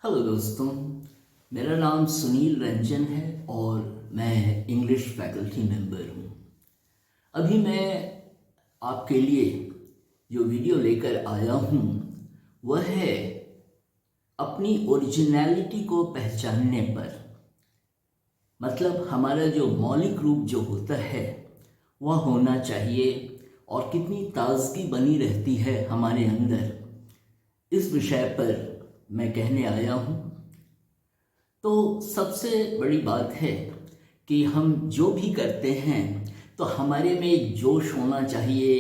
Hello दोस्तों, मेरा नाम सुनील रंजन है और मैं इंग्लिश फैकल्टी मेंबर हूँ। अभी मैं आपके लिए जो वीडियो लेकर आया हूँ वह है अपनी ओरिजिनलिटी को पहचानने पर। मतलब हमारा जो मौलिक रूप जो होता है वह होना चाहिए और कितनी ताजगी बनी रहती है हमारे अंदर, इस विषय पर मैं कहने आया हूँ। तो सबसे बड़ी बात है कि हम जो भी करते हैं तो हमारे में एक जोश होना चाहिए,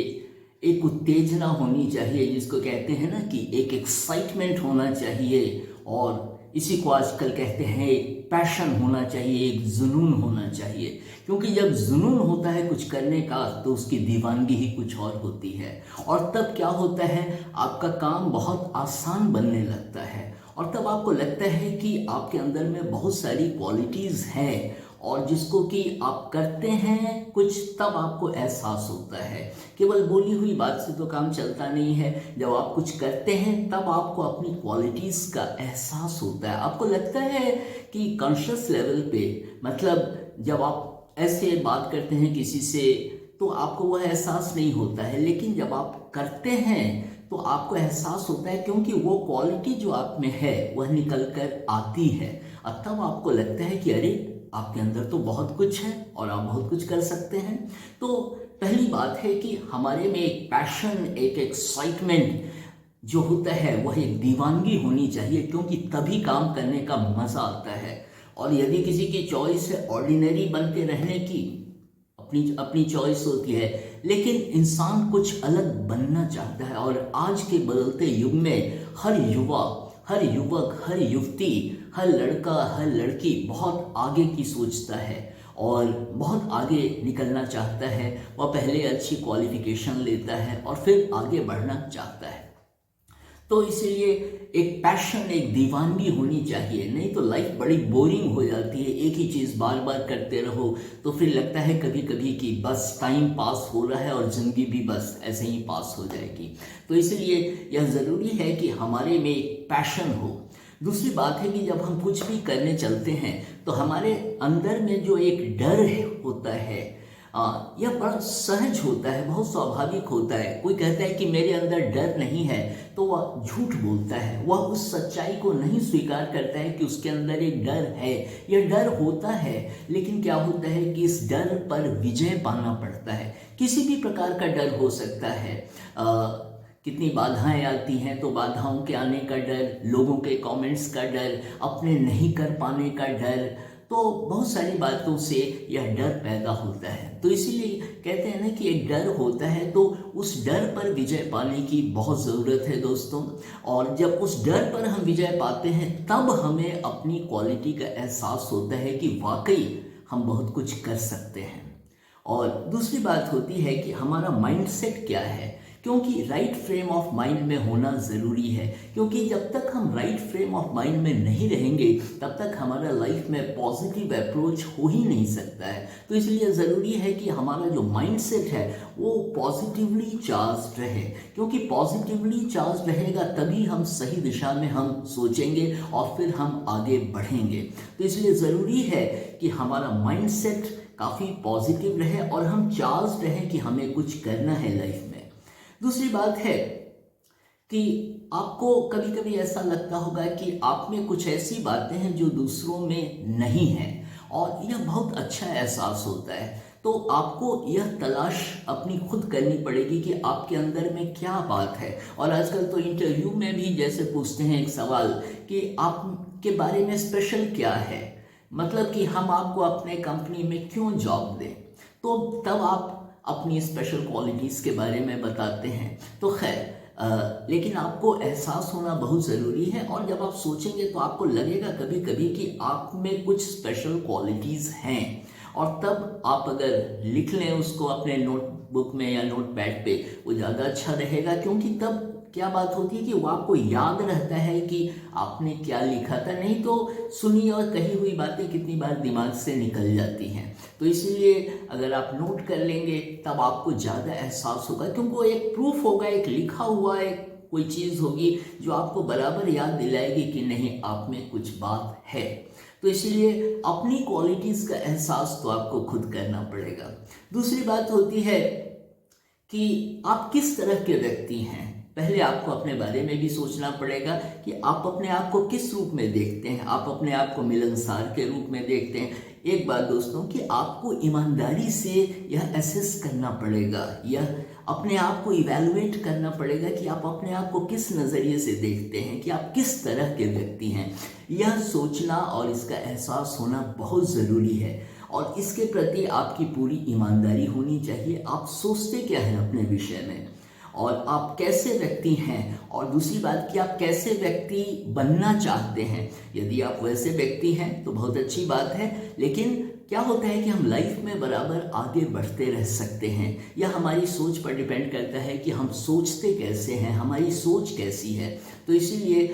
एक उत्तेजना होनी चाहिए, जिसको कहते हैं ना कि एक एक्साइटमेंट होना चाहिए। और इसी को आजकल कहते हैं एक पैशन होना चाहिए, एक जुनून होना चाहिए। क्योंकि जब जुनून होता है कुछ करने का तो उसकी दीवानगी ही कुछ और होती है। और तब क्या होता है, आपका काम बहुत आसान बनने लगता है और तब आपको लगता है कि आपके अंदर में बहुत सारी क्वालिटीज़ हैं और जिसको कि आप करते हैं कुछ, तब आपको एहसास होता है। केवल बोली हुई बात से तो काम चलता नहीं है। जब आप कुछ करते हैं तब आपको अपनी क्वालिटीज़ का एहसास होता है। आपको लगता है कि कॉन्शियस लेवल पे, मतलब जब आप ऐसे बात करते हैं किसी से तो आपको वह एहसास नहीं होता है, लेकिन जब आप करते हैं तो आपको एहसास होता है, क्योंकि वो क्वालिटी जो आप में है वह निकल कर आती है। और तब आपको लगता है कि अरे, आपके अंदर तो बहुत कुछ है और आप बहुत कुछ कर सकते हैं। तो पहली बात है कि हमारे में एक पैशन, एक एक्साइटमेंट जो होता है वह एक दीवानगी होनी चाहिए, क्योंकि तभी काम करने का मज़ा आता है। और यदि किसी की चॉइस है ऑर्डिनरी बन के रहने की, अपनी अपनी चॉइस होती है, लेकिन इंसान कुछ अलग बनना चाहता है। और आज के बदलते युग में हर युवा, हर युवक, हर युवती, हर लड़का, हर लड़की बहुत आगे की सोचता है और बहुत आगे निकलना चाहता है। वह पहले अच्छी क्वालिफिकेशन लेता है और फिर आगे बढ़ना चाहता है। तो इसीलिए एक पैशन, एक दीवानगी होनी चाहिए, नहीं तो लाइफ बड़ी बोरिंग हो जाती है। एक ही चीज़ बार बार करते रहो तो फिर लगता है कभी कभी कि बस टाइम पास हो रहा है और ज़िंदगी भी बस ऐसे ही पास हो जाएगी। तो इसलिए यह ज़रूरी है कि हमारे में एक पैशन हो। दूसरी बात है कि जब हम कुछ भी करने चलते हैं तो हमारे अंदर में जो एक डर होता है, यह बड़ा सहज होता है, बहुत स्वाभाविक होता है। कोई कहता है कि मेरे अंदर डर नहीं है तो वह झूठ बोलता है, वह उस सच्चाई को नहीं स्वीकार करता है कि उसके अंदर एक डर है। यह डर होता है, लेकिन क्या होता है कि इस डर पर विजय पाना पड़ता है। किसी भी प्रकार का डर हो सकता है। कितनी बाधाएं आती हैं तो बाधाओं के आने का डर, लोगों के कमेंट्स का डर, अपने नहीं कर पाने का डर, तो बहुत सारी बातों से यह डर पैदा होता है। तो इसीलिए कहते हैं ना कि एक डर होता है तो उस डर पर विजय पाने की बहुत ज़रूरत है दोस्तों। और जब उस डर पर हम विजय पाते हैं तब हमें अपनी क्वालिटी का एहसास होता है कि वाकई हम बहुत कुछ कर सकते हैं। और दूसरी बात होती है कि हमारा माइंडसेट क्या है, क्योंकि राइट फ्रेम ऑफ माइंड में होना ज़रूरी है। क्योंकि जब तक हम राइट फ्रेम ऑफ माइंड में नहीं रहेंगे तब तक हमारा लाइफ में पॉजिटिव अप्रोच हो ही नहीं सकता है। तो इसलिए ज़रूरी है कि हमारा जो माइंडसेट है वो पॉजिटिवली चार्ज रहे, क्योंकि पॉजिटिवली चार्ज रहेगा तभी हम सही दिशा में हम सोचेंगे और फिर हम आगे बढ़ेंगे। तो इसलिए ज़रूरी है कि हमारा माइंडसेट काफ़ी पॉजिटिव रहे और हम चार्ज रहें कि हमें कुछ करना है लाइफ में। दूसरी बात है कि आपको कभी कभी ऐसा लगता होगा कि आप में कुछ ऐसी बातें हैं जो दूसरों में नहीं हैं और यह बहुत अच्छा एहसास होता है। तो आपको यह तलाश अपनी खुद करनी पड़ेगी कि आपके अंदर में क्या बात है। और आजकल तो इंटरव्यू में भी जैसे पूछते हैं एक सवाल कि आपके बारे में स्पेशल क्या है, मतलब कि हम आपको अपने कंपनी में क्यों जॉब दें, तो तब आप अपनी स्पेशल क्वालिटीज़ के बारे में बताते हैं। तो खैर, लेकिन आपको एहसास होना बहुत ज़रूरी है। और जब आप सोचेंगे तो आपको लगेगा कभी कभी कि आप में कुछ स्पेशल क्वालिटीज़ हैं, और तब आप अगर लिख लें उसको अपने नोटबुक में या नोटपैड पे, वो ज़्यादा अच्छा रहेगा। क्योंकि तब क्या बात होती है कि वो आपको याद रहता है कि आपने क्या लिखा था। नहीं तो सुनी और कही हुई बातें कितनी बार दिमाग से निकल जाती हैं। तो इसलिए अगर आप नोट कर लेंगे तब आपको ज़्यादा एहसास होगा, क्योंकि वो एक प्रूफ होगा, एक लिखा हुआ एक कोई चीज़ होगी जो आपको बराबर याद दिलाएगी कि नहीं, आप में कुछ बात है। तो इसीलिए अपनी क्वालिटीज़ का एहसास तो आपको खुद करना पड़ेगा। दूसरी बात होती है कि आप किस तरह के व्यक्ति हैं। पहले आपको अपने बारे में भी सोचना पड़ेगा कि आप अपने आप को किस रूप में देखते हैं। आप अपने आप को मिलनसार के रूप में देखते हैं। एक बात दोस्तों कि आपको ईमानदारी से यह एसेस करना पड़ेगा, यह अपने आप को इवैल्यूएट करना पड़ेगा कि आप अपने आप को किस नज़रिए से देखते हैं, कि आप किस तरह के व्यक्ति हैं। यह सोचना और इसका एहसास होना बहुत ज़रूरी है और इसके प्रति आपकी पूरी ईमानदारी होनी चाहिए। आप सोचते क्या हैं अपने विषय में और आप कैसे व्यक्ति हैं, और दूसरी बात कि आप कैसे व्यक्ति बनना चाहते हैं। यदि आप वैसे व्यक्ति हैं तो बहुत अच्छी बात है, लेकिन क्या होता है कि हम लाइफ में बराबर आगे बढ़ते रह सकते हैं। यह हमारी सोच पर डिपेंड करता है कि हम सोचते कैसे हैं, हमारी सोच कैसी है। तो इसीलिए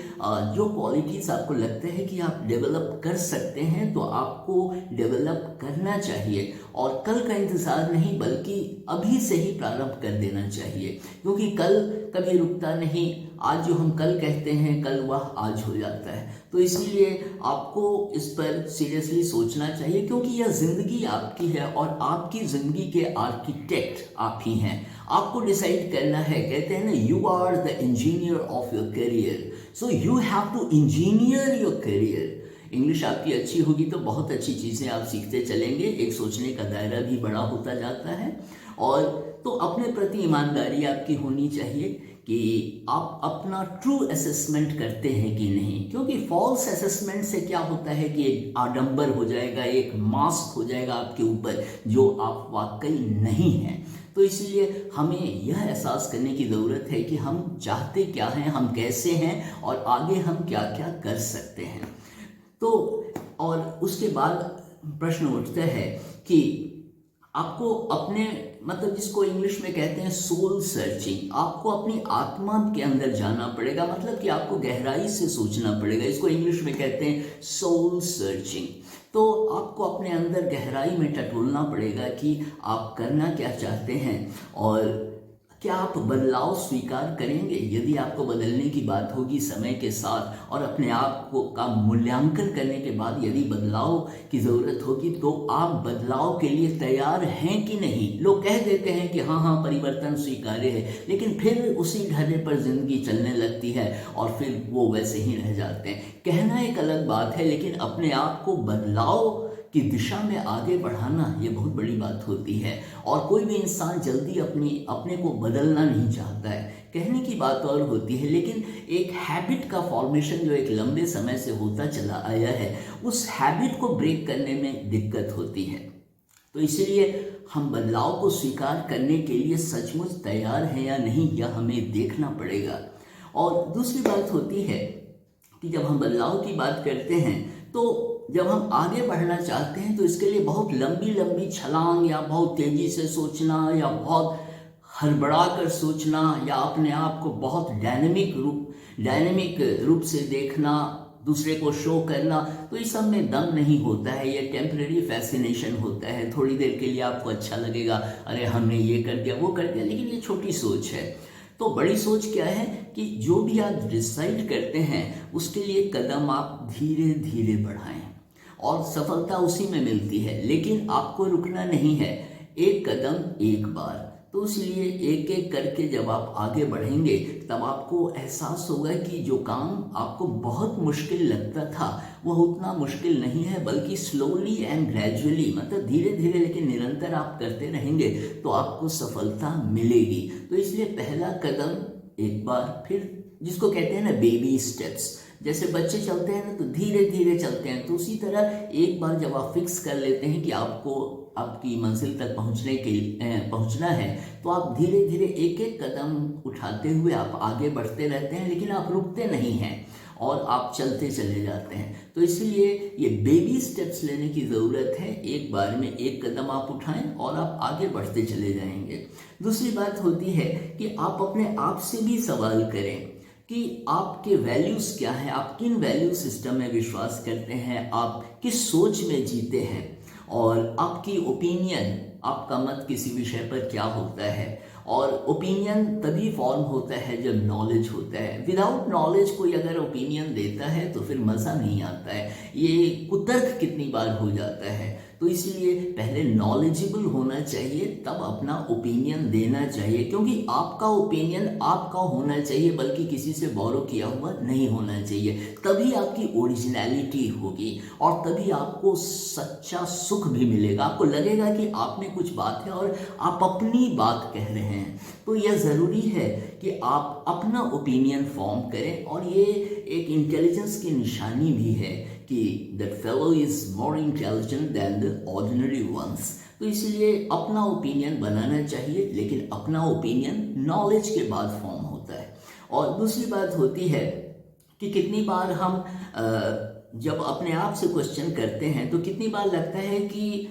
जो क्वालिटीज़ आपको लगता है कि आप डेवलप कर सकते हैं तो आपको डेवलप करना चाहिए और कल का इंतज़ार नहीं बल्कि अभी से ही प्रारंभ कर देना चाहिए, क्योंकि कल कभी रुकता नहीं। आज जो हम कल कहते हैं कल वह आज हो जाता है। तो इसीलिए आपको इस पर सीरियसली सोचना चाहिए, क्योंकि यह ज़िंदगी आपकी है और आपकी ज़िंदगी के आर्किटेक्ट आप ही हैं। आपको डिसाइड करना है। कहते हैं ना, you are the engineer of your career, so you have to engineer your career. English आपकी अच्छी होगी तो बहुत अच्छी चीज़ें आप सीखते चलेंगे, एक सोचने का दायरा भी बड़ा होता जाता है। और तो अपने प्रति ईमानदारी आपकी होनी चाहिए कि आप अपना ट्रू असेसमेंट करते हैं कि नहीं, क्योंकि फॉल्स असेसमेंट से क्या होता है कि एक आडंबर हो जाएगा, एक मास्क हो जाएगा आपके ऊपर जो आप वाकई नहीं हैं। तो इसलिए हमें यह एहसास करने की ज़रूरत है कि हम चाहते क्या हैं, हम कैसे हैं और आगे हम क्या क्या कर सकते हैं। तो और उसके बाद प्रश्न उठता है कि आपको अपने मतलब जिसको इंग्लिश में कहते हैं सोल सर्चिंग, आपको अपनी आत्मा के अंदर जाना पड़ेगा। मतलब कि आपको गहराई से सोचना पड़ेगा। इसको इंग्लिश में कहते हैं सोल सर्चिंग। तो आपको अपने अंदर गहराई में टटोलना पड़ेगा कि आप करना क्या चाहते हैं और क्या आप बदलाव स्वीकार करेंगे। यदि आपको बदलने की बात होगी समय के साथ और अपने आप को का मूल्यांकन करने के बाद यदि बदलाव की ज़रूरत होगी तो आप बदलाव के लिए तैयार हैं कि नहीं। लोग कह देते हैं कि हाँ हाँ परिवर्तन स्वीकार्य है, लेकिन फिर उसी ढर्रे पर ज़िंदगी चलने लगती है और फिर वो वैसे ही रह जाते हैं। कहना एक अलग बात है, लेकिन अपने आप को बदलाव की दिशा में आगे बढ़ाना ये बहुत बड़ी बात होती है। और कोई भी इंसान जल्दी अपने को बदलना नहीं चाहता है। कहने की बात और होती है, लेकिन एक हैबिट का फॉर्मेशन जो एक लंबे समय से होता चला आया है, उस हैबिट को ब्रेक करने में दिक्कत होती है। तो इसीलिए हम बदलाव को स्वीकार करने के लिए सचमुच तैयार हैं या नहीं, यह हमें देखना पड़ेगा। और दूसरी बात होती है कि जब हम बदलाव की बात करते हैं तो जब हम आगे बढ़ना चाहते हैं तो इसके लिए बहुत लंबी लंबी छलांग या बहुत तेज़ी से सोचना या बहुत हड़बड़ा कर सोचना या अपने आप को बहुत डायनेमिक रूप से देखना, दूसरे को शो करना, तो इस सब में दम नहीं होता है। ये टेम्परेरी फैसिनेशन होता है। थोड़ी देर के लिए आपको अच्छा लगेगा, अरे हमने ये कर दिया वो कर दिया, लेकिन ये छोटी सोच है। तो बड़ी सोच क्या है कि जो भी आप डिसाइड करते हैं उसके लिए कदम आप धीरे धीरे बढ़ाएं और सफलता उसी में मिलती है। लेकिन आपको रुकना नहीं है, एक कदम एक बार। तो इसलिए एक एक करके जब आप आगे बढ़ेंगे तब आपको एहसास होगा कि जो काम आपको बहुत मुश्किल लगता था वह उतना मुश्किल नहीं है, बल्कि स्लोली एंड ग्रेजुअली, मतलब धीरे धीरे लेकिन निरंतर आप करते रहेंगे तो आपको सफलता मिलेगी। तो इसलिए पहला कदम एक बार, फिर जिसको कहते हैं ना बेबी स्टेप्स, जैसे बच्चे चलते हैं ना तो धीरे धीरे चलते हैं, तो उसी तरह एक बार जब आप फिक्स कर लेते हैं कि आपको आपकी मंजिल तक पहुंचना है तो आप धीरे धीरे एक एक कदम उठाते हुए आप आगे बढ़ते रहते हैं, लेकिन आप रुकते नहीं हैं और आप चलते चले जाते हैं। तो इसलिए ये बेबी स्टेप्स लेने की ज़रूरत है। एक बार में एक कदम आप उठाएं और आप आगे बढ़ते चले जाएंगे। दूसरी बात होती है कि आप अपने आप से भी सवाल करें कि आपके वैल्यूज़ क्या हैं, आप किन वैल्यू सिस्टम में विश्वास करते हैं, आप किस सोच में जीते हैं और आपकी ओपिनियन, आपका मत किसी विषय पर क्या होता है। और ओपिनियन तभी फॉर्म होता है जब नॉलेज होता है। विदाउट नॉलेज कोई अगर ओपिनियन देता है तो फिर मज़ा नहीं आता है, ये कुतर्क कितनी बार हो जाता है। तो इसलिए पहले नॉलेजेबल होना चाहिए, तब अपना ओपिनियन देना चाहिए, क्योंकि आपका ओपिनियन आपका होना चाहिए, बल्कि किसी से बोरो किया हुआ नहीं होना चाहिए। तभी आपकी ओरिजिनलिटी होगी और तभी आपको सच्चा सुख भी मिलेगा। आपको लगेगा कि आप में कुछ बात है और आप अपनी बात कह रहे हैं। तो यह ज़रूरी है कि आप अपना ओपिनियन फॉर्म करें, और ये एक इंटेलिजेंस की निशानी भी है कि that fellow is more intelligent than the ordinary ones. तो इसलिए अपना ओपिनियन बनाना चाहिए, लेकिन अपना ओपिनियन नॉलेज के बाद फॉर्म होता है। और दूसरी बात होती है कि कितनी बार हम जब अपने आप से क्वेश्चन करते हैं तो कितनी बार लगता है कि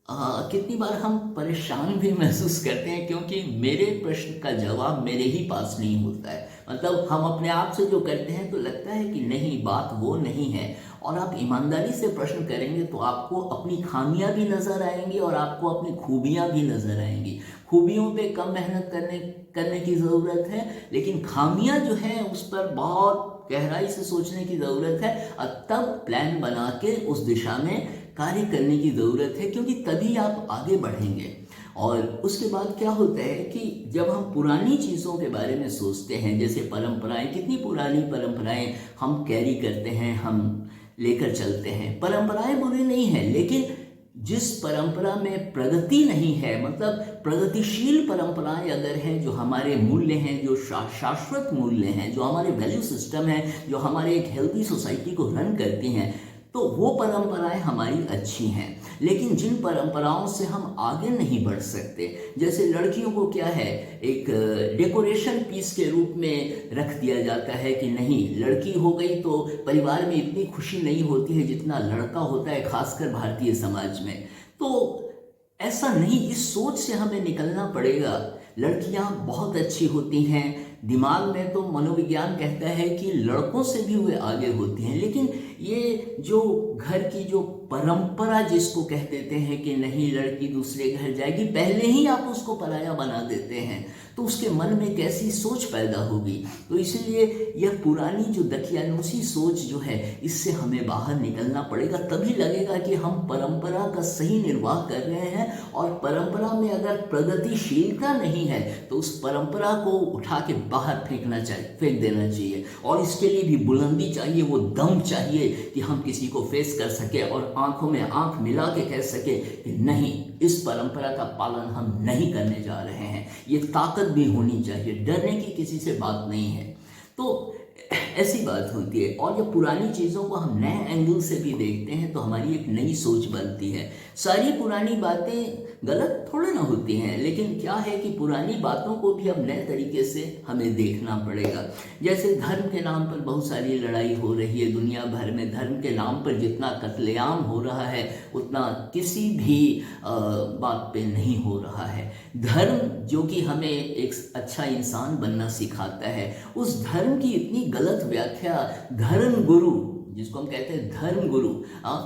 कितनी बार हम परेशान भी महसूस करते हैं, क्योंकि मेरे प्रश्न का जवाब मेरे ही पास नहीं होता है। मतलब हम अपने आप से जो करते हैं तो लगता है कि नहीं, बात वो नहीं है। और आप ईमानदारी से प्रश्न करेंगे तो आपको अपनी खामियां भी नज़र आएंगी और आपको अपनी खूबियां भी नज़र आएंगी। खूबियों पे कम मेहनत करने की ज़रूरत है, लेकिन खामियां जो हैं उस पर बहुत गहराई से सोचने की ज़रूरत है, और तब प्लान बना के उस दिशा में कार्य करने की ज़रूरत है, क्योंकि तभी आप आगे बढ़ेंगे। और उसके बाद क्या होता है कि जब हम पुरानी चीज़ों के बारे में सोचते हैं, जैसे परंपराएं, कितनी पुरानी परंपराएं हम कैरी करते हैं, हम लेकर चलते हैं। परंपराएं बुरी नहीं है, लेकिन जिस परंपरा में प्रगति नहीं है, मतलब प्रगतिशील परंपराएं अगर हैं, जो हमारे मूल्य हैं, जो शाश्वत मूल्य हैं, जो हमारे वैल्यू सिस्टम है, जो हमारे एक हेल्दी सोसाइटी को रन करती हैं, तो वो परंपराएं हमारी अच्छी हैं। लेकिन जिन परंपराओं से हम आगे नहीं बढ़ सकते, जैसे लड़कियों को क्या है, एक डेकोरेशन पीस के रूप में रख दिया जाता है कि नहीं, लड़की हो गई तो परिवार में इतनी खुशी नहीं होती है जितना लड़का होता है, खासकर भारतीय समाज में। तो ऐसा नहीं, इस सोच से हमें निकलना पड़ेगा। लड़कियां बहुत अच्छी होती हैं, दिमाग में तो मनोविज्ञान कहता है कि लड़कों से भी वे आगे होती हैं, लेकिन ये जो घर की जो परंपरा जिसको कह देते हैं कि नहीं, लड़की दूसरे घर जाएगी, पहले ही आप उसको पराया बना देते हैं, तो उसके मन में कैसी सोच पैदा होगी। तो इसलिए यह पुरानी जो दकियानूसी सोच जो है, इससे हमें बाहर निकलना पड़ेगा। तभी लगेगा कि हम परंपरा का सही निर्वाह कर रहे हैं, और परंपरा में अगर प्रगतिशीलता नहीं है तो उस परंपरा को उठा के बाहर फेंक देना चाहिए। और इसके लिए भी बुलंदी चाहिए, वो दम चाहिए कि हम किसी को फेस कर सके और आंखों में आंख मिला के कह सके कि नहीं, इस परंपरा का पालन हम नहीं करने जा रहे हैं। ये ताकत भी होनी चाहिए, डरने की किसी से बात नहीं है। तो ऐसी बात होती है। और जब पुरानी चीज़ों को हम नए एंगल से भी देखते हैं तो हमारी एक नई सोच बनती है। सारी पुरानी बातें गलत थोड़े ना होती हैं, लेकिन क्या है कि पुरानी बातों को भी अब नए तरीके से हमें देखना पड़ेगा। जैसे धर्म के नाम पर बहुत सारी लड़ाई हो रही है दुनिया भर में। धर्म के नाम पर जितना कत्लेआम हो रहा है उतना किसी भी बात पे नहीं हो रहा है। धर्म जो कि हमें एक अच्छा इंसान बनना सिखाता है, उस धर्म की इतनी गलत व्याख्या धर्म गुरु, जिसको हम कहते हैं धर्म गुरु,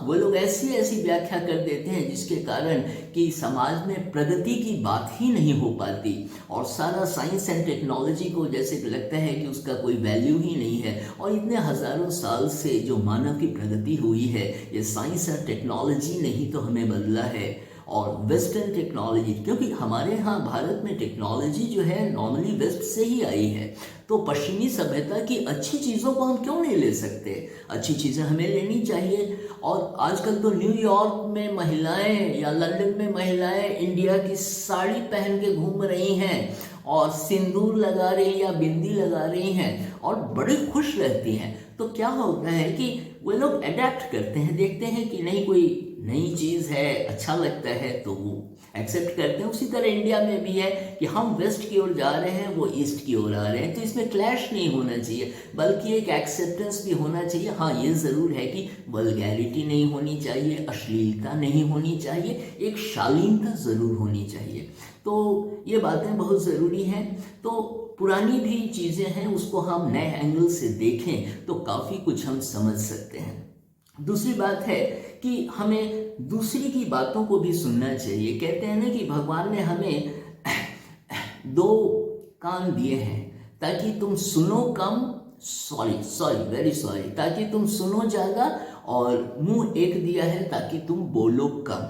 वो लोग ऐसी ऐसी व्याख्या कर देते हैं जिसके कारण कि समाज में प्रगति की बात ही नहीं हो पाती। और सारा साइंस एंड टेक्नोलॉजी को जैसे लगता है कि उसका कोई वैल्यू ही नहीं है। और इतने हजारों साल से जो मानव की प्रगति हुई है, ये साइंस और टेक्नोलॉजी ने ही तो हमें बदला है। और वेस्टर्न टेक्नोलॉजी, क्योंकि हमारे यहाँ भारत में टेक्नोलॉजी जो है नॉर्मली वेस्ट से ही आई है, तो पश्चिमी सभ्यता की अच्छी चीज़ों को हम क्यों नहीं ले सकते? अच्छी चीज़ें हमें लेनी चाहिए। और आजकल तो न्यूयॉर्क में महिलाएं या लंदन में महिलाएं इंडिया की साड़ी पहन के घूम रही हैं और सिंदूर लगा रही या बिंदी लगा रही हैं और बड़ी खुश रहती हैं। तो क्या होता है कि वे लोग अडेप्ट करते हैं, देखते हैं कि नहीं, कोई नई चीज़ है, अच्छा लगता है, तो वो एक्सेप्ट करते हैं। उसी तरह इंडिया में भी है कि हम वेस्ट की ओर जा रहे हैं, वो ईस्ट की ओर आ रहे हैं। तो इसमें क्लैश नहीं होना चाहिए, बल्कि एक एक्सेप्टेंस भी होना चाहिए। हाँ, ये ज़रूर है कि वल्गैरिटी नहीं होनी चाहिए, अश्लीलता नहीं होनी चाहिए, एक शालीनता ज़रूर होनी चाहिए। तो ये बातें बहुत ज़रूरी हैं। तो पुरानी भी चीज़ें हैं, उसको हम नए एंगल से देखें तो काफ़ी कुछ हम समझ सकते हैं। दूसरी बात है कि हमें दूसरी की बातों को भी सुनना चाहिए। कहते हैं ना कि भगवान ने हमें दो कान दिए हैं ताकि तुम सुनो कम, वेरी सॉरी, ताकि तुम सुनो ज़्यादा, और मुंह एक दिया है ताकि तुम बोलो कम।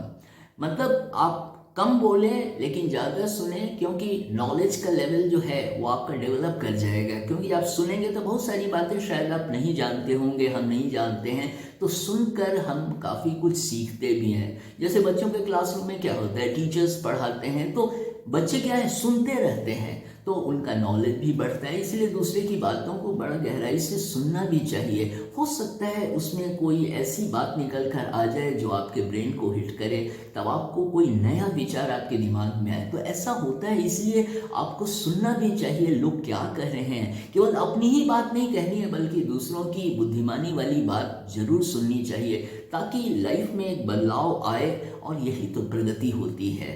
मतलब आप कम बोले लेकिन ज़्यादा सुने, क्योंकि नॉलेज का लेवल जो है वो आपका डेवलप कर जाएगा। क्योंकि आप सुनेंगे तो बहुत सारी बातें शायद आप नहीं जानते होंगे, हम नहीं जानते हैं, तो सुनकर हम काफ़ी कुछ सीखते भी हैं। जैसे बच्चों के क्लासरूम में क्या होता है, टीचर्स पढ़ाते हैं तो बच्चे क्या है, सुनते रहते हैं, तो उनका नॉलेज भी बढ़ता है। इसलिए दूसरे की बातों को बड़ा गहराई से सुनना भी चाहिए। हो सकता है उसमें कोई ऐसी बात निकल कर आ जाए जो आपके ब्रेन को हिट करे, तब आपको कोई नया विचार आपके दिमाग में आए। तो ऐसा होता है, इसलिए आपको सुनना भी चाहिए लोग क्या कह रहे हैं। केवल अपनी ही बात नहीं कहनी है, बल्कि दूसरों की बुद्धिमानी वाली बात जरूर सुननी चाहिए, ताकि लाइफ में एक बदलाव आए, और यही तो प्रगति होती है।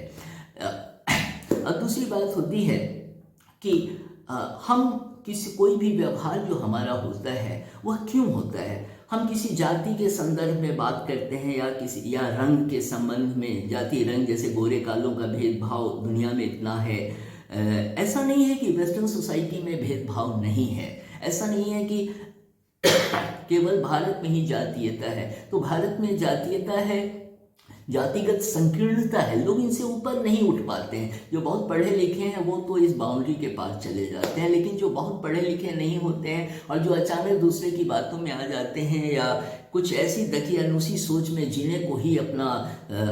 अब दूसरी बात होती है कि हम कोई भी व्यवहार जो हमारा होता है वह क्यों होता है। हम किसी जाति के संदर्भ में बात करते हैं, या रंग के संबंध में, जाति रंग जैसे गोरे कालों का भेदभाव दुनिया में इतना है। ऐसा नहीं है कि वेस्टर्न सोसाइटी में भेदभाव नहीं है, ऐसा नहीं है कि केवल भारत में ही जातीयता है। तो भारत में जातीयता है, जातिगत संकीर्णता है, लोग इनसे ऊपर नहीं उठ पाते हैं। जो बहुत पढ़े लिखे हैं वो तो इस बाउंड्री के पार चले जाते हैं, लेकिन जो बहुत पढ़े लिखे नहीं होते हैं और जो अचानक दूसरे की बातों में आ जाते हैं, या कुछ ऐसी दकियानुसी सोच में जीने को ही अपना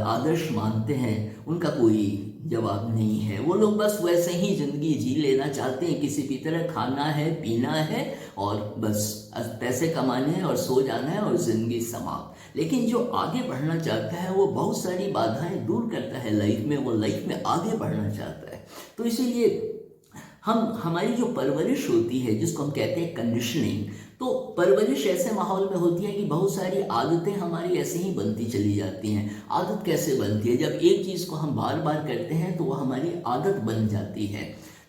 आदर्श मानते हैं, उनका कोई जवाब नहीं है। वो लोग बस वैसे ही जिंदगी जी लेना चाहते हैं, किसी भी तरह खाना है, पीना है, और बस पैसे कमाने हैं और सो जाना है, और जिंदगी समाप्त। लेकिन जो आगे बढ़ना चाहता है वो बहुत सारी बाधाएं दूर करता है लाइफ में, वो लाइफ में आगे बढ़ना चाहता है। तो इसीलिए हमारी जो परवरिश होती है, जिसको हम कहते हैं कंडीशनिंग, तो परवरिश ऐसे माहौल में होती है कि बहुत सारी आदतें हमारी ऐसे ही बनती चली जाती हैं। आदत कैसे बनती है, जब एक चीज़ को हम बार बार करते हैं तो वह हमारी आदत बन जाती है।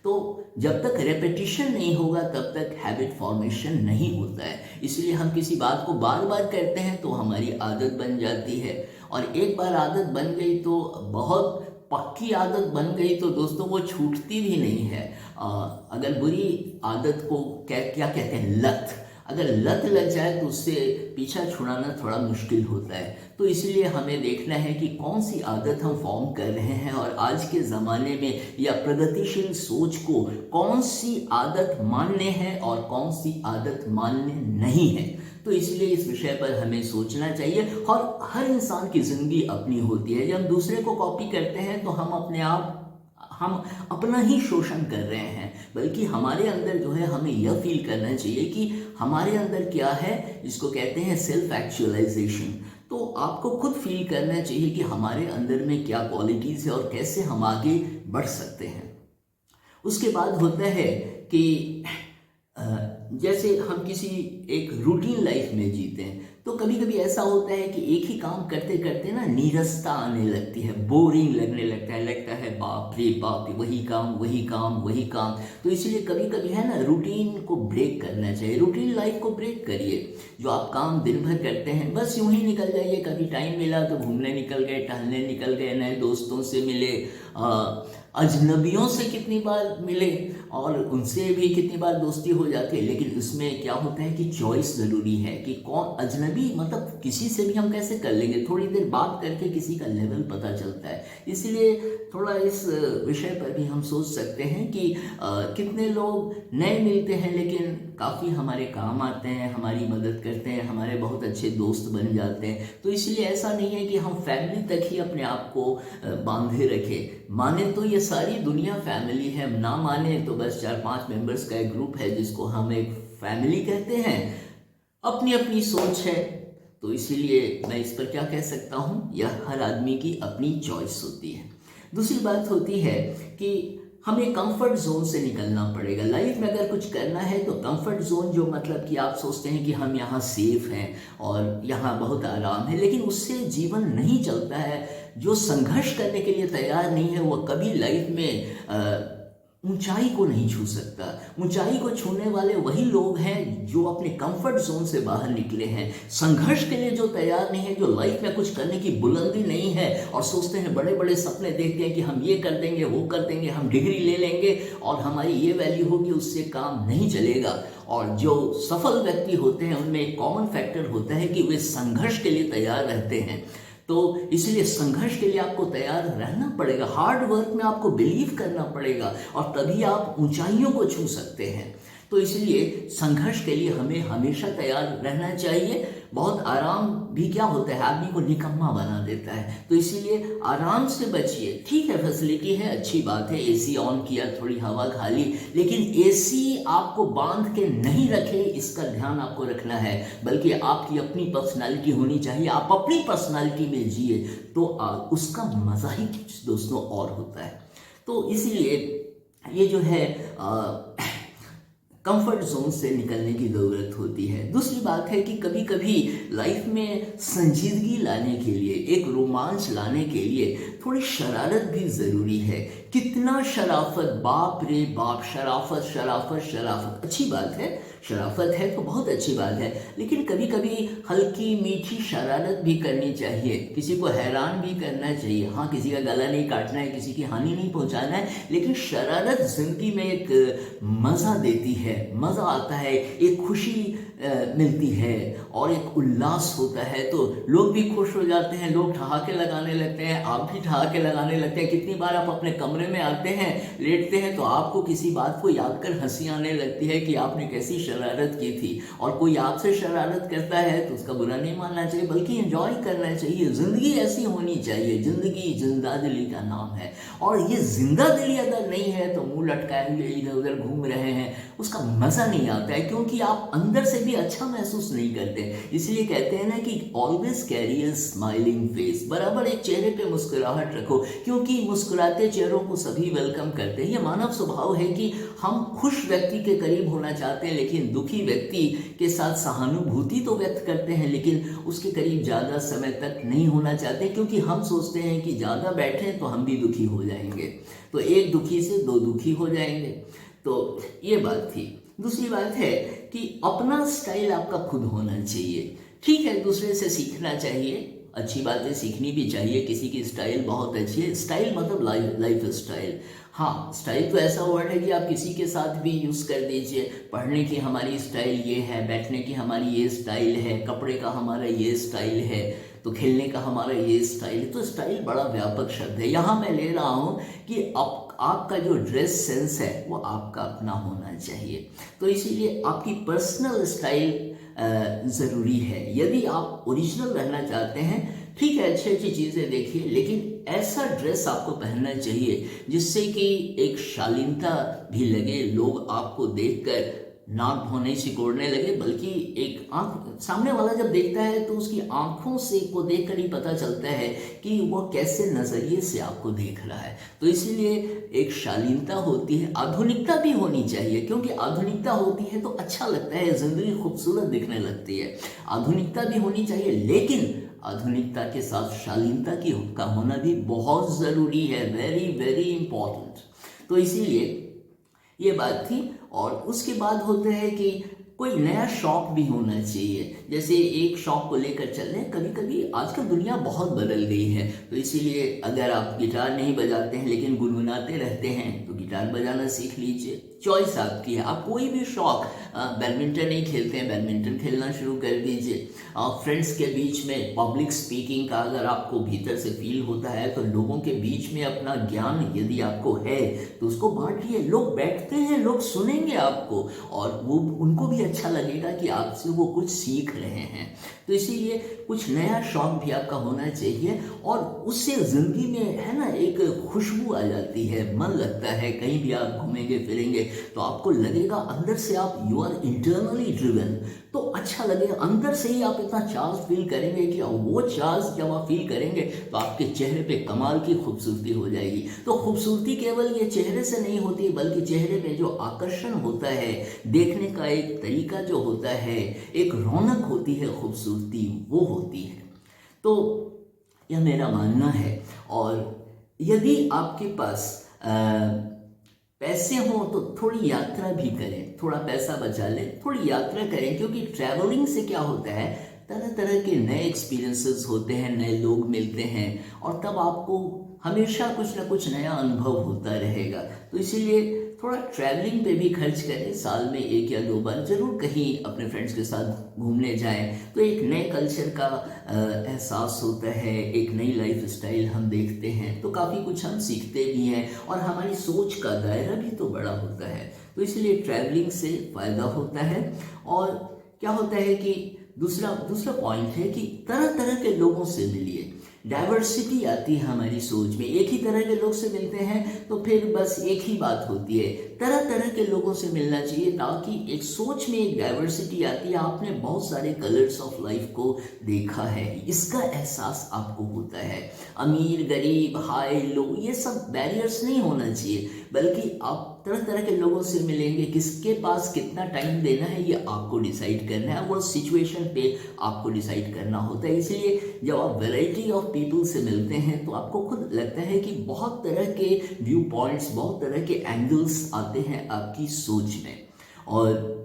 तो जब तक रेपिटिशन नहीं होगा तब तक हैबिट फॉर्मेशन नहीं होता है। इसलिए हम किसी बात को बार बार करते हैं तो हमारी आदत बन जाती है, और एक बार आदत बन गई तो बहुत पक्की आदत बन गई तो दोस्तों वो छूटती भी नहीं है। अगर बुरी आदत को क्या कहते हैं, लत, अगर लत लग जाए तो उससे पीछा छुड़ाना थोड़ा मुश्किल होता है। तो इसलिए हमें देखना है कि कौन सी आदत हम फॉर्म कर रहे हैं, और आज के ज़माने में या प्रगतिशील सोच को कौन सी आदत मान्य है और कौन सी आदत मान्य नहीं है। तो इसलिए इस विषय पर हमें सोचना चाहिए। और हर इंसान की ज़िंदगी अपनी होती है। जब दूसरे को कॉपी करते हैं तो हम अपना ही शोषण कर रहे हैं, बल्कि हमारे अंदर जो है हमें यह फील करना चाहिए कि हमारे अंदर क्या है, इसको कहते हैं सेल्फ एक्चुअलाइजेशन। तो आपको खुद फील करना चाहिए कि हमारे अंदर में क्या क्वालिटीज़ है और कैसे हम आगे बढ़ सकते हैं। उसके बाद होता है कि जैसे हम किसी एक रूटीन लाइफ में जीते हैं, तो कभी कभी ऐसा होता है कि एक ही काम करते करते ना नीरसता आने लगती है, बोरिंग लगने लगता है बाप रे बाप, वही काम वही काम वही काम। तो इसलिए कभी कभी है ना, रूटीन को ब्रेक करना चाहिए। रूटीन लाइफ को ब्रेक करिए। जो आप काम दिन भर करते हैं बस यूं ही निकल जाइए। कभी टाइम मिला तो घूमने निकल गए, टहलने निकल गए, नए दोस्तों से मिले, अजनबियों से कितनी बार मिले और उनसे भी कितनी बार दोस्ती हो जाती है। लेकिन इसमें क्या होता है कि चॉइस ज़रूरी है कि कौन अजनबी, मतलब किसी से भी हम कैसे कर लेंगे, थोड़ी देर बात करके किसी का लेवल पता चलता है। इसलिए थोड़ा इस विषय पर भी हम सोच सकते हैं कि कितने लोग नए मिलते हैं लेकिन काफ़ी हमारे काम आते हैं, हमारी मदद करते हैं, हमारे बहुत अच्छे दोस्त बन जाते हैं। तो इसलिए ऐसा नहीं है कि हम फैमिली तक ही अपने आप को बांधे रखें। माने तो ये सारी दुनिया फैमिली है, ना माने तो बस 4-5 मेंबर्स का एक ग्रुप है जिसको हम एक फैमिली कहते हैं। अपनी अपनी सोच है, तो इसीलिए मैं इस पर क्या कह सकता हूँ, यह हर आदमी की अपनी चॉइस होती है। दूसरी बात होती है कि हमें कंफर्ट जोन से निकलना पड़ेगा। लाइफ में अगर कुछ करना है तो कंफर्ट जोन, जो मतलब कि आप सोचते हैं कि हम यहाँ सेफ हैं और यहाँ बहुत आराम है, लेकिन उससे जीवन नहीं चलता है। जो संघर्ष करने के लिए तैयार नहीं है वो कभी लाइफ में ऊंचाई को नहीं छू सकता। ऊंचाई को छूने वाले वही लोग हैं जो अपने कंफर्ट जोन से बाहर निकले हैं, संघर्ष के लिए जो तैयार नहीं है, जो लाइफ में कुछ करने की बुलंदी नहीं है और सोचते हैं, बड़े बड़े सपने देखते हैं कि हम ये कर देंगे, वो कर देंगे, हम डिग्री ले लेंगे और हमारी ये वैल्यू होगी, उससे काम नहीं चलेगा। और जो सफल व्यक्ति होते हैं उनमें एक कॉमन फैक्टर होता है कि वे संघर्ष के लिए तैयार रहते हैं। तो इसलिए संघर्ष के लिए आपको तैयार रहना पड़ेगा, हार्ड वर्क में आपको बिलीव करना पड़ेगा और तभी आप ऊंचाइयों को छू सकते हैं। तो इसलिए संघर्ष के लिए हमें हमेशा तैयार रहना चाहिए। बहुत आराम भी क्या होता है, आदमी को निकम्मा बना देता है, तो इसीलिए आराम से बचिए। ठीक है, फैसिलिटी है, अच्छी बात है, एसी ऑन किया, थोड़ी हवा खा ली, लेकिन एसी आपको बांध के नहीं रखे, इसका ध्यान आपको रखना है। बल्कि आपकी अपनी पर्सनालिटी होनी चाहिए, आप अपनी पर्सनालिटी में जिए, तो उसका मजा ही कुछ दोस्तों और होता है। तो इसीलिए ये जो है कंफर्ट जोन से निकलने की ज़रूरत होती है। दूसरी बात है कि कभी कभी लाइफ में संजीदगी लाने के लिए, एक रोमांच लाने के लिए थोड़ी शरारत भी ज़रूरी है। कितना शराफत, बाप रे बाप, शराफत शराफत शराफत, अच्छी बात है, शराफत है तो बहुत अच्छी बात है, लेकिन कभी कभी हल्की मीठी शरारत भी करनी चाहिए, किसी को हैरान भी करना चाहिए। हाँ, किसी का गला नहीं काटना है, किसी की हानि नहीं पहुंचाना है, लेकिन शरारत जिंदगी में एक मज़ा देती है, मज़ा आता है, एक खुशी मिलती है और एक उल्लास होता है, तो लोग भी खुश हो जाते हैं, लोग ठहाके लगाने लगते हैं, आप भी ठहाके लगाने लगते हैं। कितनी बार आप अपने कमरे में आते हैं, लेटते हैं, तो आपको किसी बात को याद कर हंसी आने लगती है कि आपने कैसी शरारत की थी। और कोई आपसे शरारत करता है तो उसका बुरा नहीं मानना चाहिए, बल्कि एंजॉय करना चाहिए। ज़िंदगी ऐसी होनी चाहिए, ज़िंदगी जिंदा दिली का नाम है, और ये जिंदा दिली अगर नहीं है तो मुंह लटकाए हुए इधर उधर घूम रहे हैं, उसका मज़ा नहीं आता है, क्योंकि आप अंदर से भी अच्छा महसूस नहीं करते। इसलिए कहते हैं ना कि always carry a smiling face, बराबर एक चेहरे पे मुस्कुराहट रखो, क्योंकि मुस्कुराते चेहरों को सभी वेलकम करते हैं। ये मानव स्वभाव है कि हम खुश व्यक्ति के करीब होना चाहते हैं, लेकिन दुखी व्यक्ति के साथ सहानुभूति तो व्यक्त करते हैं, लेकिन उसके करीब ज़्यादा समय तक नहीं होना चाहते, क्योंकि हम सोचते हैं कि ज़्यादा बैठें तो हम भी दुखी हो जाएंगे, तो एक दुखी से दो दुखी हो जाएंगे। तो ये बात थी। दूसरी बात है कि अपना स्टाइल आपका खुद होना चाहिए। ठीक है, दूसरे से सीखना चाहिए, अच्छी बातें सीखनी भी चाहिए, किसी की स्टाइल बहुत अच्छी है, स्टाइल मतलब लाइफ स्टाइल। हाँ, स्टाइल तो ऐसा वर्ड है कि आप किसी के साथ भी यूज़ कर दीजिए। पढ़ने की हमारी स्टाइल ये है, बैठने की हमारी ये स्टाइल है, कपड़े का हमारा ये स्टाइल है, तो खेलने का हमारा ये स्टाइल है। तो स्टाइल बड़ा व्यापक शब्द है। यहाँ मैं ले रहा हूँ कि आपका जो ड्रेस सेंस है वो आपका अपना होना चाहिए, तो इसीलिए आपकी पर्सनल स्टाइल ज़रूरी है। यदि आप ओरिजिनल रहना चाहते हैं, ठीक है, अच्छी अच्छी चीज़ें देखिए, लेकिन ऐसा ड्रेस आपको पहनना चाहिए जिससे कि एक शालीनता भी लगे, लोग आपको देखकर नाक भौने सिकोड़ने लगे, बल्कि एक आंख, सामने वाला जब देखता है तो उसकी आंखों से को देखकर ही पता चलता है कि वह कैसे नज़रिए से आपको देख रहा है। तो इसीलिए एक शालीनता होती है, आधुनिकता भी होनी चाहिए, क्योंकि आधुनिकता होती है तो अच्छा लगता है, ज़िंदगी खूबसूरत दिखने लगती है। आधुनिकता भी होनी चाहिए, लेकिन आधुनिकता के साथ शालीनता का होना भी बहुत ज़रूरी है, वेरी वेरी इंपॉर्टेंट। तो इसीलिए ये बात थी। और उसके बाद होता है कि कोई नया शौक भी होना चाहिए, जैसे एक शौक को लेकर चल रहे हैं। कभी कभी आजकल दुनिया बहुत बदल गई है, तो इसीलिए अगर आप गिटार नहीं बजाते हैं लेकिन गुनगुनाते रहते हैं तो गिटार बजाना सीख लीजिए, चॉइस आपकी है। आप कोई भी शौक, बैडमिंटन नहीं खेलते हैं, बैडमिंटन खेलना शुरू कर दीजिए। फ्रेंड्स के बीच में पब्लिक स्पीकिंग का अगर आपको भीतर से फील होता है तो लोगों के बीच में अपना ज्ञान यदि आपको है तो उसको बांटिए। लोग बैठते हैं, लोग सुनेंगे आपको, और वो उनको भी अच्छा लगेगा कि आपसे वो कुछ सीख रहे हैं। तो इसीलिए कुछ नया शौक भी आपका होना चाहिए, और उससे ज़िंदगी में है ना एक खुशबू आ जाती है, मन लगता है। कहीं भी आप घूमेंगे फिरेंगे तो आपको लगेगा अंदर से आप यू आर इंटरनली ड्रिवन, तो अच्छा लगेगा, अंदर से ही आप इतना चार्ज फील करेंगे कि वो चार्ज जब आप फील करेंगे तो आपके चेहरे पे कमाल की खूबसूरती हो जाएगी। तो खूबसूरती केवल ये चेहरे से नहीं होती, बल्कि चेहरे पे जो आकर्षण होता है, देखने का एक तरीका जो होता है, एक रौनक होती है, खूबसूरती वो होती है। तो यह मेरा मानना है। और यदि आपके पास पैसे हों तो थोड़ी यात्रा भी करें, थोड़ा पैसा बचा लें, थोड़ी यात्रा करें, क्योंकि ट्रैवलिंग से क्या होता है, तरह तरह के नए एक्सपीरियंसेस होते हैं, नए लोग मिलते हैं, और तब आपको हमेशा कुछ ना कुछ नया अनुभव होता रहेगा। तो इसीलिए थोड़ा ट्रैवलिंग पे भी खर्च करें, साल में 1 या 2 बार जरूर कहीं अपने फ्रेंड्स के साथ घूमने जाएं, तो एक नए कल्चर का एहसास होता है, एक नई लाइफ स्टाइल हम देखते हैं, तो काफ़ी कुछ हम सीखते भी हैं और हमारी सोच का दायरा भी तो बड़ा होता है। तो इसलिए ट्रैवलिंग से फ़ायदा होता है। और क्या होता है कि दूसरा पॉइंट है कि तरह तरह के लोगों से मिलिए, डाइवर्सिटी आती है हमारी सोच में। एक ही तरह के लोग से मिलते हैं तो फिर बस एक ही बात होती है, तरह तरह के लोगों से मिलना चाहिए, ताकि एक सोच में एक डाइवर्सिटी आती है। आपने बहुत सारे कलर्स ऑफ लाइफ को देखा है, इसका एहसास आपको होता है। अमीर गरीब हाई लो ये सब बैरियर्स नहीं होना चाहिए, बल्कि आप तरह तरह के लोगों से मिलेंगे, किसके पास कितना टाइम देना है ये आपको डिसाइड करना है, वो सिचुएशन पे आपको डिसाइड करना होता है। इसलिए जब आप वैरायटी ऑफ पीपल से मिलते हैं तो आपको खुद लगता है कि बहुत तरह के व्यू पॉइंट्स, बहुत तरह के एंगल्स आते हैं आपकी सोच में। और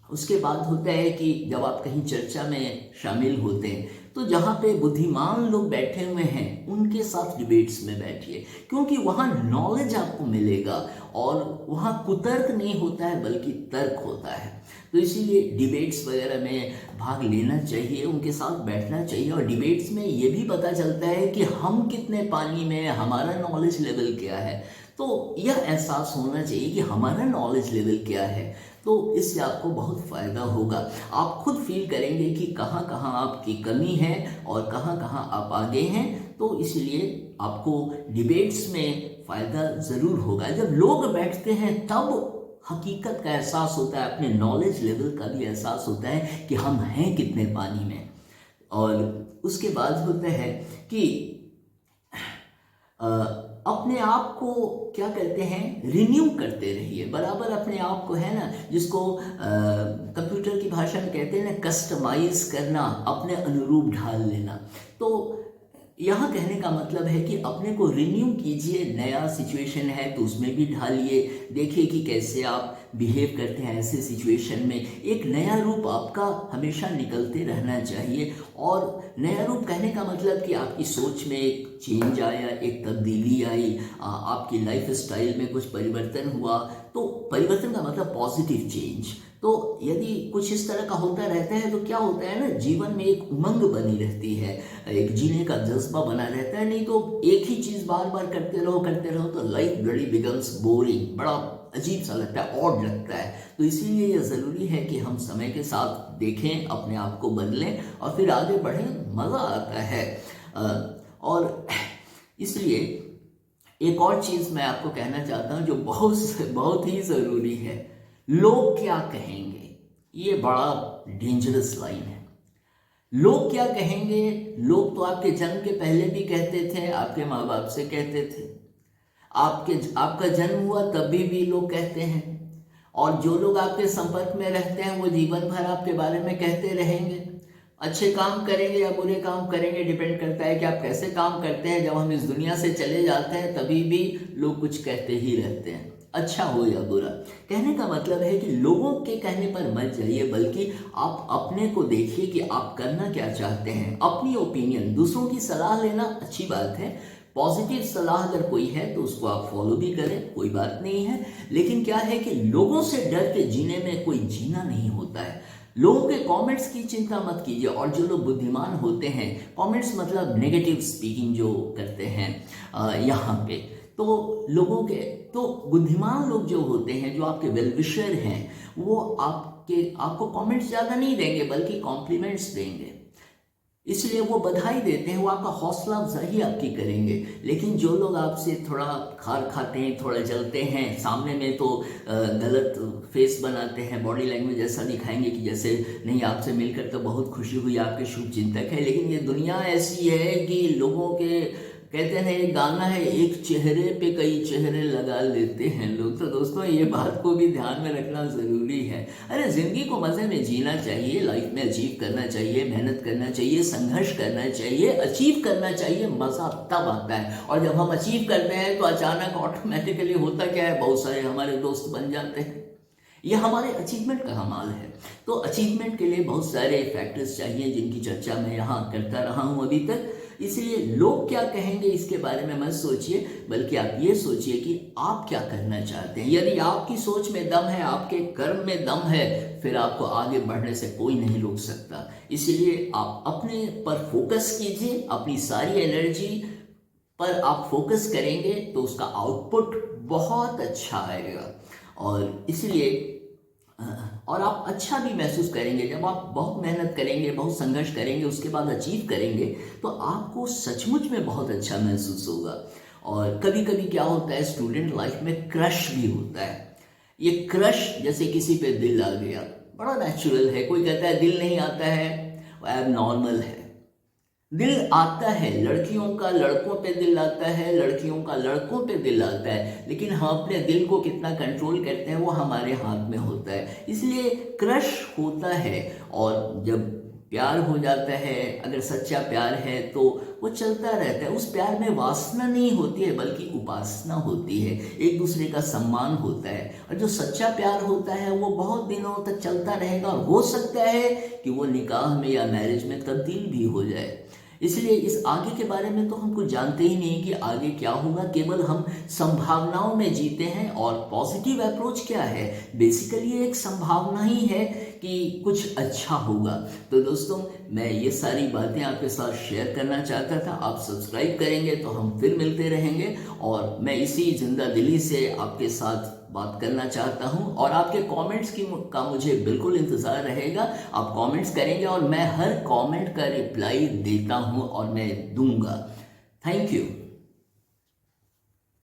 उसके बाद होता है कि जब आप कहीं चर्चा में शामिल होते हैं तो जहाँ पे बुद्धिमान लोग बैठे हुए हैं उनके साथ डिबेट्स में बैठिए, क्योंकि वहाँ नॉलेज आपको मिलेगा और वहाँ कुतर्क नहीं होता है बल्कि तर्क होता है। तो इसीलिए डिबेट्स वगैरह में भाग लेना चाहिए, उनके साथ बैठना चाहिए। और डिबेट्स में ये भी पता चलता है कि हम कितने पानी में, हमारा नॉलेज लेवल क्या है। तो यह एहसास होना चाहिए कि हमारा नॉलेज लेवल क्या है, तो इससे आपको बहुत फ़ायदा होगा। आप खुद फील करेंगे कि कहाँ कहाँ आपकी कमी है और कहाँ कहाँ आप आगे हैं। तो इसलिए आपको डिबेट्स में फ़ायदा ज़रूर होगा। जब लोग बैठते हैं तब हकीकत का एहसास होता है, अपने नॉलेज लेवल का भी एहसास होता है कि हम हैं कितने पानी में। और उसके बाद होता है कि अपने आप को क्या करते हैं, रिन्यू करते रहिए बराबर अपने आप को, है ना, जिसको कंप्यूटर की भाषा में कहते हैं ना, कस्टमाइज करना, अपने अनुरूप ढाल लेना। तो यहाँ कहने का मतलब है कि अपने को रिन्यू कीजिए, नया सिचुएशन है तो उसमें भी ढालिए, देखिए कि कैसे आप बिहेव करते हैं ऐसे सिचुएशन में। एक नया रूप आपका हमेशा निकलते रहना चाहिए। और नया रूप कहने का मतलब कि आपकी सोच में एक चेंज आया, एक तब्दीली आई, आपकी लाइफ स्टाइल में कुछ परिवर्तन हुआ। तो परिवर्तन का मतलब पॉजिटिव चेंज। तो यदि कुछ इस तरह का होता रहता है तो क्या होता है ना, जीवन में एक उमंग बनी रहती है, एक जीने का जज्बा बना रहता है। नहीं तो एक ही चीज़ बार बार करते रहो तो लाइफ बड़ी बिकम्स बोरिंग, बड़ा अजीब सा लगता है, ऑड लगता है। तो इसीलिए यह ज़रूरी है कि हम समय के साथ देखें, अपने आप को बदलें और फिर आगे बढ़ें, मज़ा आता है। और इसलिए एक और चीज़ मैं आपको कहना चाहता हूँ जो बहुत ही ज़रूरी है, लोग क्या कहेंगे। ये बड़ा डेंजरस लाइन है। लोग क्या कहेंगे, लोग तो आपके जन्म के पहले भी कहते थे, आपके माँ बाप से कहते थे, आपका जन्म हुआ तभी भी लोग कहते हैं, और जो लोग आपके संपर्क में रहते हैं वो जीवन भर आपके बारे में कहते रहेंगे। अच्छे काम करेंगे या बुरे काम करेंगे, डिपेंड करता है कि आप कैसे काम करते हैं। जब हम इस दुनिया से चले जाते हैं तभी भी लोग कुछ कहते ही रहते हैं, अच्छा हो या बुरा। कहने का मतलब है कि लोगों के कहने पर मत जाइए, बल्कि आप अपने को देखिए कि आप करना क्या चाहते हैं। अपनी ओपिनियन, दूसरों की सलाह लेना अच्छी बात है, पॉजिटिव सलाह अगर कोई है तो उसको आप फॉलो भी करें, कोई बात नहीं है। लेकिन क्या है कि लोगों से डर के जीने में कोई जीना नहीं होता है। लोगों के कमेंट्स की चिंता मत कीजिए। और जो लोग बुद्धिमान होते हैं, कमेंट्स मतलब नेगेटिव स्पीकिंग जो करते हैं यहाँ पे, तो लोगों के, तो बुद्धिमान लोग जो होते हैं, जो आपके वेल विशर हैं, वो आपको कमेंट्स ज़्यादा नहीं देंगे बल्कि कॉम्प्लीमेंट्स देंगे। इसलिए वो बधाई देते हैं, वो आपका हौसला अफजाई आपकी करेंगे। लेकिन जो लोग आपसे थोड़ा खार खाते हैं, थोड़ा जलते हैं, सामने में तो गलत फेस बनाते हैं, बॉडी लैंग्वेज ऐसा दिखाएंगे कि जैसे नहीं, आपसे मिलकर तो बहुत खुशी हुई, आपके शुभ चिंतक है। लेकिन ये दुनिया ऐसी है कि लोगों के कहते हैं एक गाना है, एक चेहरे पे कई चेहरे लगा लेते हैं लोग। तो दोस्तों ये बात को भी ध्यान में रखना ज़रूरी है। अरे ज़िंदगी को मज़े में जीना चाहिए, लाइफ में अचीव करना चाहिए, मेहनत करना चाहिए, संघर्ष करना चाहिए, अचीव करना चाहिए। मज़ा तब आता है, और जब हम अचीव करते हैं तो अचानक ऑटोमेटिकली होता क्या है, बहुत सारे हमारे दोस्त बन जाते हैं। ये हमारे अचीवमेंट का कमाल है। तो अचीवमेंट के लिए बहुत सारे फैक्टर्स चाहिए जिनकी चर्चा मैं यहाँ करता रहा हूँ अभी तक। इसलिए लोग क्या कहेंगे इसके बारे में मत सोचिए, बल्कि आप ये सोचिए कि आप क्या करना चाहते हैं। यदि आपकी सोच में दम है, आपके कर्म में दम है, फिर आपको आगे बढ़ने से कोई नहीं रोक सकता। इसलिए आप अपने पर फोकस कीजिए, अपनी सारी एनर्जी पर आप फोकस करेंगे तो उसका आउटपुट बहुत अच्छा आएगा। और इसलिए और आप अच्छा भी महसूस करेंगे। जब आप बहुत मेहनत करेंगे, बहुत संघर्ष करेंगे, उसके बाद अचीव करेंगे तो आपको सचमुच में बहुत अच्छा महसूस होगा। और कभी कभी क्या होता है, स्टूडेंट लाइफ में क्रश भी होता है। ये क्रश जैसे किसी पे दिल आ गया, बड़ा नेचुरल है। कोई कहता है दिल नहीं आता है, वो एब नॉर्मल है। दिल आता है, लड़कियों का लड़कों पे दिल आता है, लड़कियों का लड़कों पे दिल आता है, लेकिन हम अपने दिल को कितना कंट्रोल करते हैं वो हमारे हाथ में होता है। इसलिए क्रश होता है, और जब प्यार हो जाता है, अगर सच्चा प्यार है तो वो चलता रहता है। उस प्यार में वासना नहीं होती है, बल्कि उपासना होती है, एक दूसरे का सम्मान होता है। और जो सच्चा प्यार होता है वो बहुत दिनों तक चलता रहेगा, और हो सकता है कि वो निकाह में या मैरिज में तब्दील भी हो जाए। इसलिए इस आगे के बारे में तो हम कुछ जानते ही नहीं कि आगे क्या होगा, केवल हम संभावनाओं में जीते हैं। और पॉजिटिव अप्रोच क्या है, बेसिकली एक संभावना ही है कि कुछ अच्छा होगा। तो दोस्तों मैं ये सारी बातें आपके साथ शेयर करना चाहता था। आप सब्सक्राइब करेंगे तो हम फिर मिलते रहेंगे, और मैं इसी जिंदा दिली से आपके साथ बात करना चाहता हूं। और आपके कमेंट्स का मुझे बिल्कुल इंतज़ार रहेगा। आप कमेंट्स करेंगे और मैं हर कमेंट का रिप्लाई देता हूं और मैं दूंगा। Thank you.